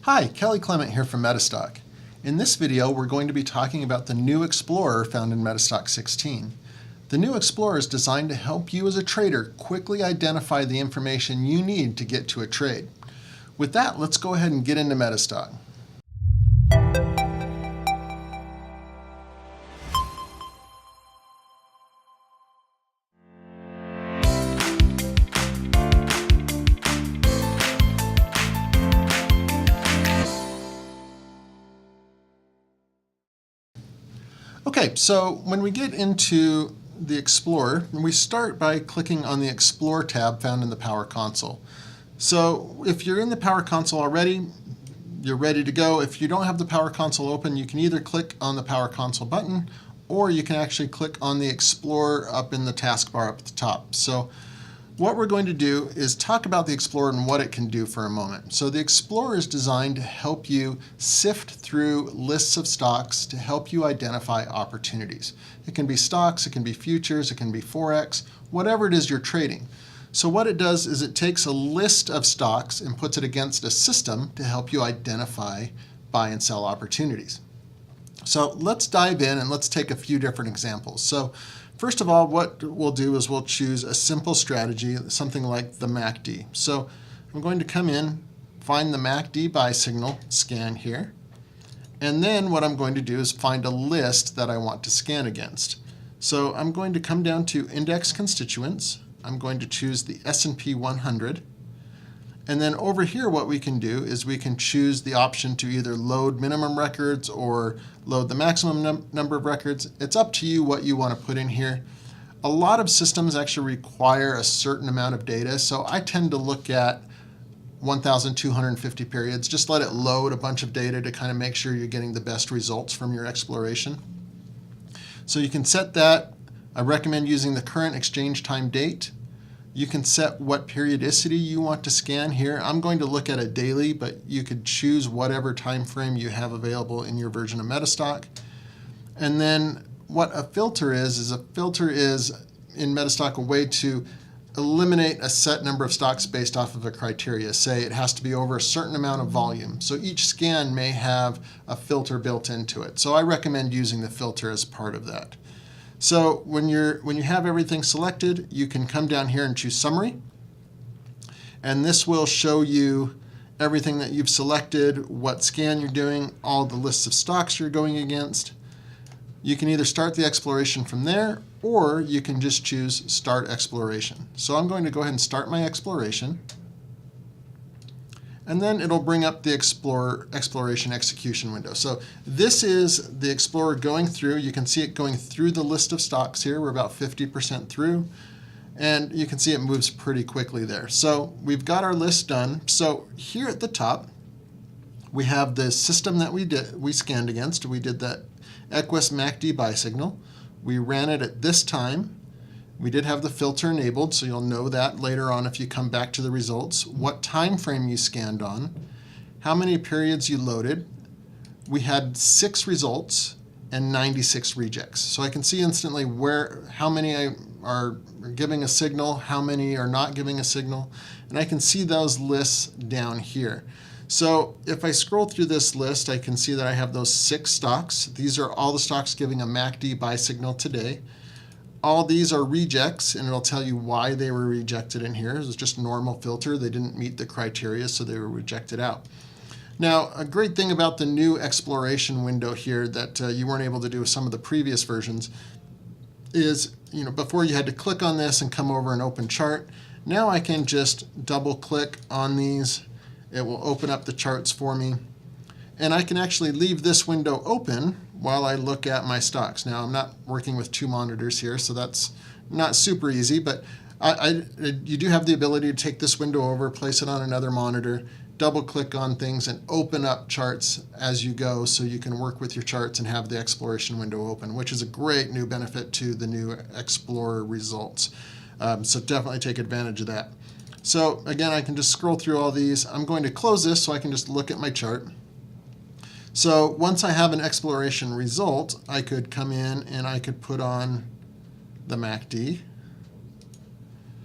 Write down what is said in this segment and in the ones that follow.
Hi, Kelly Clement here from Metastock. In this video, we're going to be talking about the new Explorer found in Metastock 16. The new Explorer is designed to help you as a trader quickly identify the information you need to get to a trade. With that, let's go ahead and get into Metastock. Okay, so when we get into the Explorer, we start by clicking on the Explore tab found in the Power Console. So if you're in the Power Console already, you're ready to go. If you don't have the Power Console open, you can either click on the Power Console button, or you can actually click on the Explorer up in the taskbar up at the top. So what we're going to do is talk about the Explorer and what it can do for a moment. So the Explorer is designed to help you sift through lists of stocks to help you identify opportunities. It can be stocks, it can be futures, it can be Forex, whatever it is you're trading. So what it does is it takes a list of stocks and puts it against a system to help you identify buy and sell opportunities. So let's dive in and let's take a few different examples. So first of all, what we'll do is we'll choose a simple strategy, something like the MACD. So I'm going to come in, find the MACD buy signal, scan here, and then what I'm going to do is find a list that I want to scan against. So I'm going to come down to Index Constituents. I'm going to choose the S&P 100. And then over here what we can do is we can choose the option to either load minimum records or load the maximum number of records. It's up to you what you want to put in here. A lot of systems actually require a certain amount of data, so I tend to look at 1,250 periods. Just let it load a bunch of data to kind of make sure you're getting the best results from your exploration. So you can set that. I recommend using the current exchange time date. You can set what periodicity you want to scan here. I'm going to look at a daily, but you could choose whatever time frame you have available in your version of Metastock. And then what a filter is in Metastock a way to eliminate a set number of stocks based off of a criteria. Say it has to be over a certain amount of volume. So each scan may have a filter built into it. So I recommend using the filter as part of that. So when you have everything selected, you can come down here and choose Summary. And this will show you everything that you've selected, what scan you're doing, all the lists of stocks you're going against. You can either start the exploration from there, or you can just choose Start Exploration. So I'm going to go ahead and start my exploration. And then it'll bring up the Exploration Execution window. So this is the Explorer going through. You can see it going through the list of stocks here. We're about 50% through. And you can see it moves pretty quickly there. So we've got our list done. So here at the top, we have the system that we scanned against. We did that Equus MACD buy signal. We ran it at this time. We did have the filter enabled, so you'll know that later on if you come back to the results. What time frame you scanned on, how many periods you loaded. We had 6 results and 96 rejects. So I can see instantly how many are giving a signal, how many are not giving a signal, and I can see those lists down here. So if I scroll through this list, I can see that I have those 6 stocks. These are all the stocks giving a MACD buy signal today. All these are rejects, and it'll tell you why they were rejected in here. It was just normal filter. They didn't meet the criteria, so they were rejected out. Now, a great thing about the new exploration window here that you weren't able to do with some of the previous versions is, before you had to click on this and come over and open chart. Now I can just double click on these. It will open up the charts for me. And I can actually leave this window open while I look at my stocks. Now, I'm not working with 2 monitors here, so that's not super easy, but you do have the ability to take this window over, place it on another monitor, double click on things, and open up charts as you go so you can work with your charts and have the exploration window open, which is a great new benefit to the new Explorer results. So definitely take advantage of that. So again, I can just scroll through all these. I'm going to close this so I can just look at my chart. So once I have an exploration result, I could come in and I could put on the MACD.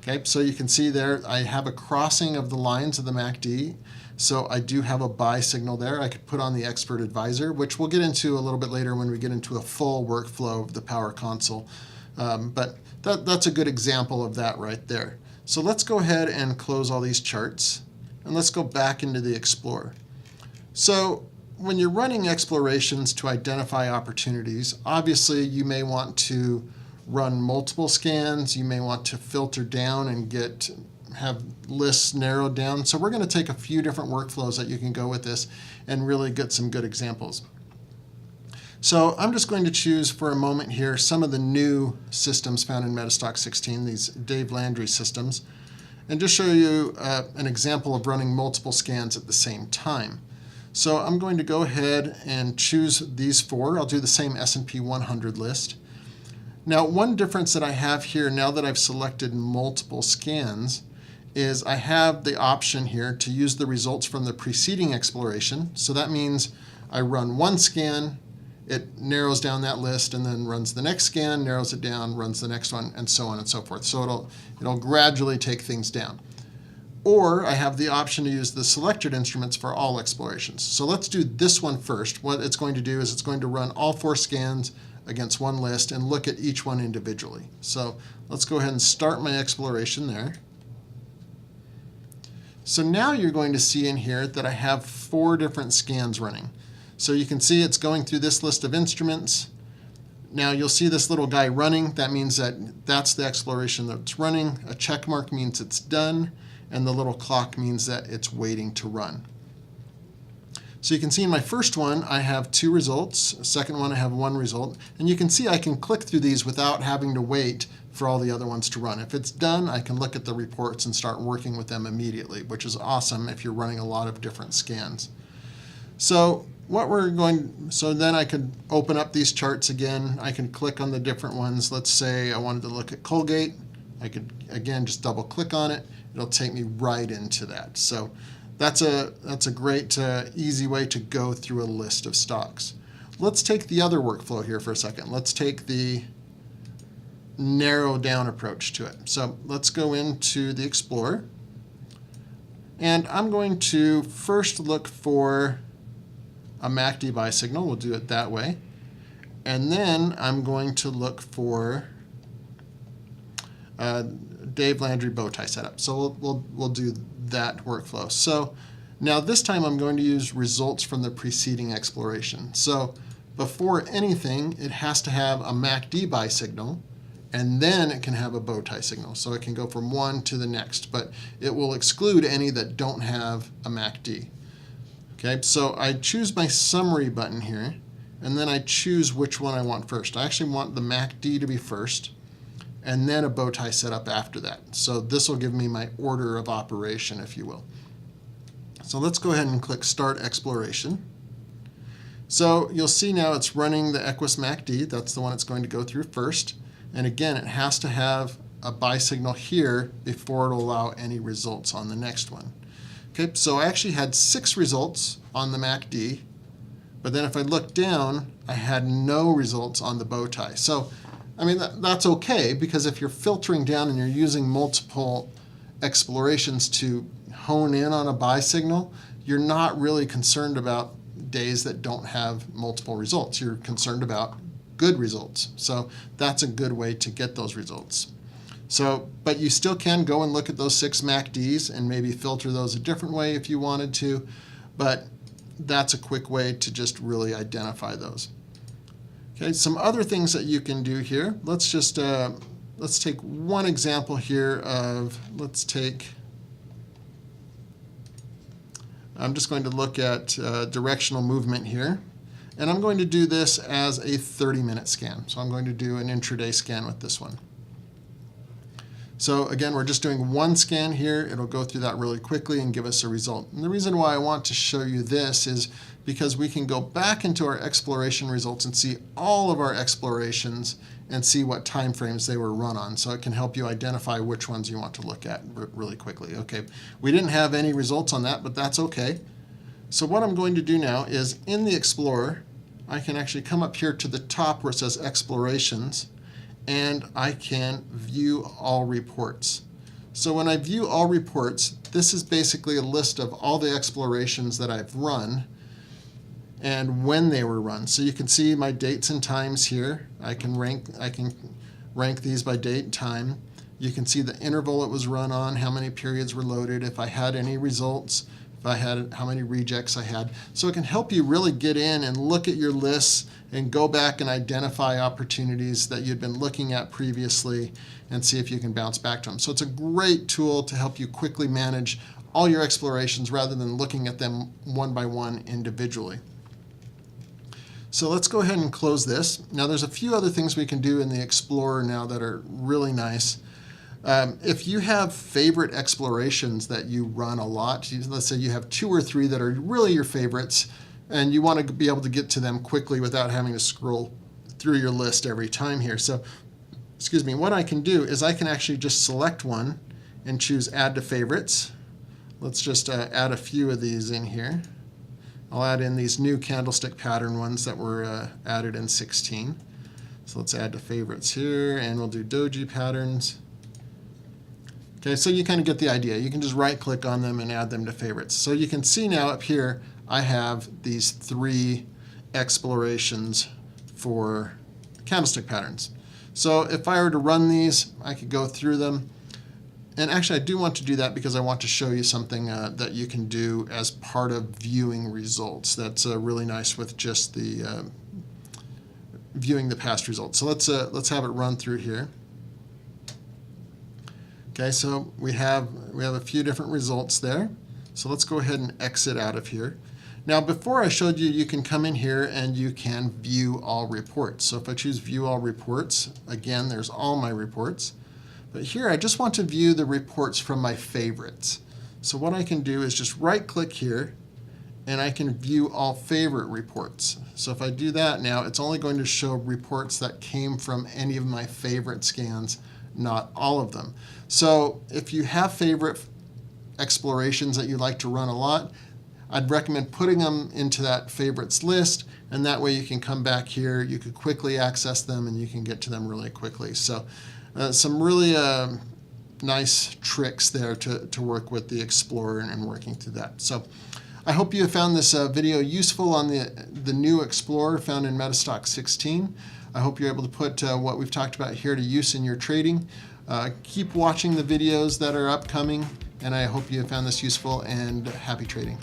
Okay, so you can see there I have a crossing of the lines of the MACD. So I do have a buy signal there. I could put on the Expert Advisor, which we'll get into a little bit later when we get into a full workflow of the Power Console. But that's a good example of that right there. So let's go ahead and close all these charts, and let's go back into the Explorer. So when you're running explorations to identify opportunities, obviously you may want to run multiple scans. You may want to filter down and have lists narrowed down. So we're going to take a few different workflows that you can go with this and really get some good examples. So I'm just going to choose for a moment here some of the new systems found in Metastock 16, these Dave Landry systems, and just show you an example of running multiple scans at the same time. So I'm going to go ahead and choose these four. I'll do the same S&P 100 list. Now, one difference that I have here now that I've selected multiple scans is I have the option here to use the results from the preceding exploration. So that means I run one scan, it narrows down that list, and then runs the next scan, narrows it down, runs the next one, and so on and so forth. So it'll gradually take things down. Or I have the option to use the selected instruments for all explorations. So let's do this one first. What it's going to do is it's going to run all four scans against one list and look at each one individually. So let's go ahead and start my exploration there. So now you're going to see in here that I have four different scans running. So you can see it's going through this list of instruments. Now you'll see this little guy running. That means that that's the exploration that's running. A check mark means it's done, and the little clock means that it's waiting to run. So you can see in my first one, I have 2 results. Second one, I have 1 result. And you can see I can click through these without having to wait for all the other ones to run. If it's done, I can look at the reports and start working with them immediately, which is awesome if you're running a lot of different scans. So then I could open up these charts again. I can click on the different ones. Let's say I wanted to look at Colgate. I could, again, just double click on it. It'll take me right into that. So that's a great, easy way to go through a list of stocks. Let's take the other workflow here for a second. Let's take the narrow down approach to it. So let's go into the Explorer. And I'm going to first look for a MACD buy signal. We'll do it that way. And then I'm going to look for Dave Landry bow tie setup. So we'll do that workflow. So now this time I'm going to use results from the preceding exploration. So before anything, it has to have a MACD buy signal, and then it can have a bow tie signal. So it can go from one to the next, but it will exclude any that don't have a MACD. Okay, so I choose my summary button here, and then I choose which one I want first. I actually want the MACD to be first, and then a bow tie setup after that. So this will give me my order of operation, if you will. So let's go ahead and click Start Exploration. So you'll see now it's running the Equus MACD. That's the one it's going to go through first. And again, it has to have a buy signal here before it'll allow any results on the next one. Okay, so I actually had 6 results on the MACD, but then if I look down, I had no results on the bow tie. So, I mean, that's okay, because if you're filtering down and you're using multiple explorations to hone in on a buy signal, you're not really concerned about days that don't have multiple results. You're concerned about good results. So that's a good way to get those results. So, but you still can go and look at those 6 MACDs and maybe filter those a different way if you wanted to, but that's a quick way to just really identify those. Okay, some other things that you can do here. Let's take one example here of, I'm just going to look at directional movement here, and I'm going to do this as a 30-minute scan. So I'm going to do an intraday scan with this one. So again, we're just doing one scan here. It'll go through that really quickly and give us a result. And the reason why I want to show you this is because we can go back into our exploration results and see all of our explorations and see what time frames they were run on. So it can help you identify which ones you want to look at really quickly. Okay, we didn't have any results on that, but that's okay. So what I'm going to do now is in the Explorer, I can actually come up here to the top where it says Explorations, and I can view all reports. So when I view all reports, this is basically a list of all the explorations that I've run and when they were run. So you can see my dates and times here. I can rank these by date and time. You can see the interval it was run on, how many periods were loaded, if I had any results, if I had how many rejects I had. So it can help you really get in and look at your lists and go back and identify opportunities that you'd been looking at previously and see if you can bounce back to them. So it's a great tool to help you quickly manage all your explorations rather than looking at them one by one individually. So let's go ahead and close this. Now there's a few other things we can do in the Explorer now that are really nice. If you have favorite explorations that you run a lot, let's say you have 2 or 3 that are really your favorites, and you want to be able to get to them quickly without having to scroll through your list every time here. So, excuse me, what I can do is I can actually just select one and choose Add to Favorites. Let's just add a few of these in here. I'll add in these new candlestick pattern ones that were added in 16. So let's add to favorites here, and we'll do doji patterns. Okay, so you kind of get the idea. You can just right-click on them and add them to favorites. So you can see now up here, I have these 3 explorations for candlestick patterns. So if I were to run these, I could go through them. And actually, I do want to do that because I want to show you something that you can do as part of viewing results. That's really nice with just the viewing the past results. So let's have it run through here. Okay, so we have a few different results there. So let's go ahead and exit out of here. Now, before I showed you, you can come in here and you can view all reports. So if I choose View All Reports, again, there's all my reports. But here, I just want to view the reports from my favorites. So what I can do is just right-click here, and I can view all favorite reports. So if I do that now, it's only going to show reports that came from any of my favorite scans, not all of them. So if you have favorite explorations that you like to run a lot, I'd recommend putting them into that favorites list, and that way you can come back here, you could quickly access them, and you can get to them really quickly. So some really nice tricks there to work with the Explorer and working through that. So I hope you have found this video useful on the new Explorer found in Metastock 16. I hope you're able to put what we've talked about here to use in your trading. Keep watching the videos that are upcoming, and I hope you have found this useful, and happy trading.